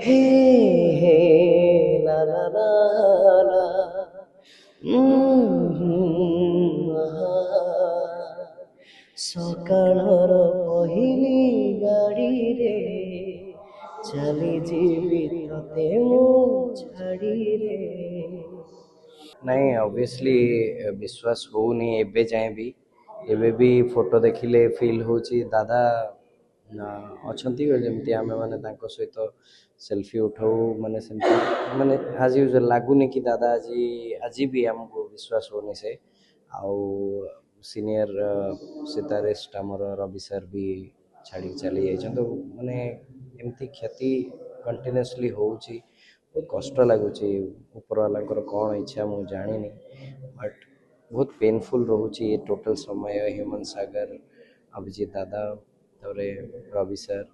हे हे ला ला ला ला ସକାଳର ପହିଲି ଗାଡ଼ିରେ ଚାଲିଯିବି ତତେ ମୁଁ ଛାଡ଼ିରେ। ନାଇଁ ଅବଭିୟସଲି ବିଶ୍ୱାସ ହେଉନି ଏବେ ଯାଏଁ ବି। ଏବେ ବି ଫଟୋ ଦେଖିଲେ ଫିଲ୍ ହେଉଛି ଦାଦା ଅଛନ୍ତି ଯେମିତି ଆମେମାନେ ତାଙ୍କ ସହିତ ସେଲ୍ଫି ଉଠାଉ ମାନେ ସେମିତି ମାନେ ଆଜି ଲାଗୁନି କି ଦାଦା ଆଜି ବି ଆମକୁ ବିଶ୍ୱାସ ହେଉନି ସେ। ଆଉ ସିନିୟର ସିତାରିଷ୍ଟ ଆମର ରବି ସାର୍ ବି ଛାଡ଼ିକି ଚାଲି ଯାଇଛନ୍ତି। ମାନେ ଏମିତି କ୍ଷତି କଣ୍ଟିନ୍ୟୁଅସଲି ହେଉଛି, ବହୁତ କଷ୍ଟ ଲାଗୁଛି। ଉପରବାଲାଙ୍କର କ'ଣ ଇଚ୍ଛା ମୁଁ ଜାଣିନି, ବଟ୍ ବହୁତ ପେନଫୁଲ୍ ରହୁଛି ଏ ଟୋଟାଲ୍ ସମୟ। ହ୍ୟୁମାନ ସାଗର, ଅଭିଜିତ ଦାଦା, ତାପରେ ରବି ସାର୍,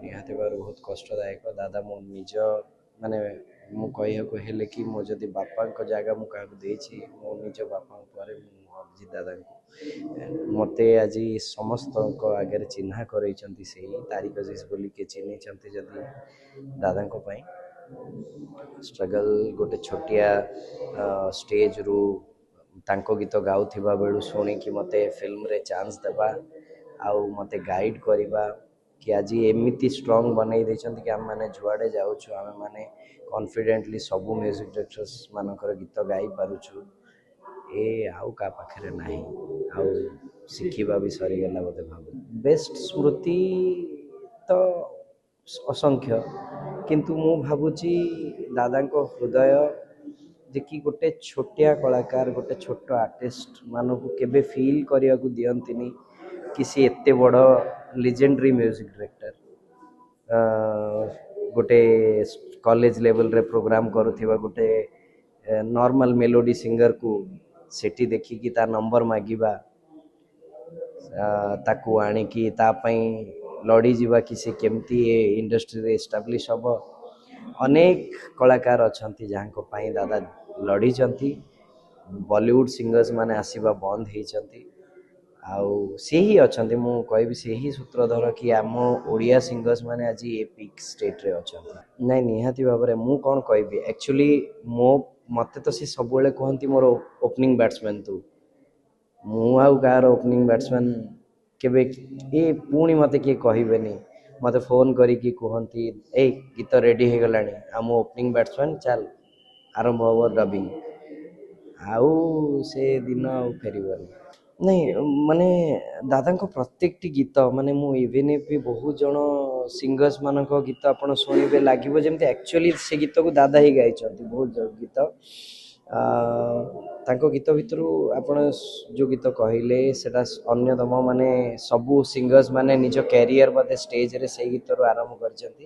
ନିହାତି ଭାବରେ ବହୁତ କଷ୍ଟଦାୟକ। ଦାଦା ମୋ ନିଜ ମାନେ ମୁଁ କହିବାକୁ ହେଲେ କି ମୋ ଯଦି ବାପାଙ୍କ ଜାଗା ମୁଁ କାହାକୁ ଦେଇଛି, ମୋ ନିଜ ବାପାଙ୍କ ପରେ ମୁଁ ଅଭିଜିତ ଦାଦାଙ୍କୁ। ମୋତେ ଆଜି ସମସ୍ତଙ୍କ ଆଗରେ ଚିହ୍ନା କରେଇଛନ୍ତି ସେଇ ତାରିକ ଅଜିଜ ବୋଲି କିଏ ଚିହ୍ନିଛନ୍ତି ଯଦି ଦାଦାଙ୍କ ପାଇଁ। ଷ୍ଟ୍ରଗଲ୍ ଗୋଟେ ଛୋଟିଆ ଷ୍ଟେଜ୍ରୁ ତାଙ୍କ ଗୀତ ଗାଉଥିବା ବେଳୁ ଶୁଣିକି ମୋତେ ଫିଲ୍ମରେ ଚାନ୍ସ ଦେବା ଆଉ ମୋତେ ଗାଇଡ଼୍ କରିବା କି ଆଜି ଏମିତି ଷ୍ଟ୍ରଙ୍ଗ ବନେଇ ଦେଇଛନ୍ତି କି ଆମେମାନେ ଯୁଆଡ଼େ ଯାଉଛୁ ଆମେମାନେ କନଫିଡେଣ୍ଟଲି ସବୁ ମ୍ୟୁଜିକ୍ ଡାଇରେକ୍ଟର୍ସ ମାନଙ୍କର ଗୀତ ଗାଇପାରୁଛୁ। ଏ ଆଉ କାହା ପାଖରେ ନାହିଁ। ଆଉ ଶିଖିବା ବି ସରିଗଲା ବୋଧେ ଭାବୁଛି। ବେଷ୍ଟ ସ୍ମୃତି ତ ଅସଂଖ୍ୟ, କିନ୍ତୁ ମୁଁ ଭାବୁଛି ଦାଦାଙ୍କ ହୃଦୟ ଯେ କି ଗୋଟେ ଛୋଟିଆ କଳାକାର, ଗୋଟେ ଛୋଟ ଆର୍ଟିଷ୍ଟ ମାନଙ୍କୁ କେବେ ଫିଲ୍ କରିବାକୁ ଦିଅନ୍ତିନି କି ସେ ଏତେ ବଡ଼ ଲିଜେଣ୍ଡାରୀ ମ୍ୟୁଜିକ୍ ଡାଇରେକ୍ଟର ଗୋଟେ କଲେଜ ଲେଭେଲରେ ପ୍ରୋଗ୍ରାମ କରୁଥିବା ଗୋଟେ ନର୍ମାଲ ମେଲୋଡ଼ି ସିଙ୍ଗରକୁ ସେଠି ଦେଖିକି ତା ନମ୍ବର ମାଗିବା, ତାକୁ ଆଣିକି ତା ପାଇଁ ଲଢ଼ିଯିବା କି ସେ କେମିତି ଏ ଇଣ୍ଡଷ୍ଟ୍ରିରେ ଏଷ୍ଟାବ୍ଲିଶ୍ ହେବ। ଅନେକ କଳାକାର ଅଛନ୍ତି ଯାହାଙ୍କ ପାଇଁ ଦାଦା ଲଢ଼ିଛନ୍ତି। ବଲିଉଡ଼ ସିଙ୍ଗର୍ସ ମାନେ ଆସିବା ବନ୍ଦ ହେଇଛନ୍ତି, ଆଉ ସେ ହିଁ ଅଛନ୍ତି। ମୁଁ କହିବି ସେହି ସୂତ୍ରଧର କି ଆମ ଓଡ଼ିଆ ସିଙ୍ଗର୍ସ ମାନେ ଆଜି ଏ ପିକ୍ ଷ୍ଟେଟ୍ରେ ଅଛନ୍ତି। ନାଇଁ ନିହାତି ଭାବରେ ମୁଁ କ'ଣ କହିବି, ଆକ୍ଚୁଆଲି ମୋତେ ତ ସେ ସବୁବେଳେ କୁହନ୍ତି ମୋର ଓପନିଂ ବ୍ୟାଟ୍ସମ୍ୟାନ୍ ତୁ। ମୁଁ ଆଉ କାହାର ଓପନିଂ ବ୍ୟାଟ୍ସମ୍ୟାନ୍ କେବେ ପୁଣି ମୋତେ କିଏ କହିବେନି। ମୋତେ ଫୋନ୍ କରିକି କୁହନ୍ତି ଏଇ ଗୀତ ରେଡ଼ି ହେଇଗଲାଣି, ଆଉ ମୋ ଓପନିଂ ବ୍ୟାଟ୍ସମ୍ୟାନ୍ ଚାଲ ଆରମ୍ଭ ହେବ ଡବିଂ। ଆଉ ସେ ଦିନ ଆଉ ଫେରିବନି। ନାଇଁ ମାନେ ଦାଦାଙ୍କ ପ୍ରତ୍ୟେକଟି ଗୀତ ମାନେ ମୁଁ ଇଭିନ୍ ବି ବହୁତ ଜଣ ସିଙ୍ଗର୍ସ ମାନଙ୍କ ଗୀତ ଆପଣ ଶୁଣିବେ ଲାଗିବ ଯେମିତି ଆକ୍ଚୁଆଲି ସେ ଗୀତକୁ ଦାଦା ହିଁ ଗାଇଛନ୍ତି। ବହୁତ ଗୀତ ତାଙ୍କ ଗୀତ ଭିତରୁ ଆପଣ ଯେଉଁ ଗୀତ କହିଲେ ସେଇଟା ଅନ୍ୟତମ। ମାନେ ସବୁ ସିଙ୍ଗର୍ସ ମାନେ ନିଜ କ୍ୟାରିୟର ବୋଧେ ଷ୍ଟେଜରେ ସେଇ ଗୀତରୁ ଆରମ୍ଭ କରିଛନ୍ତି।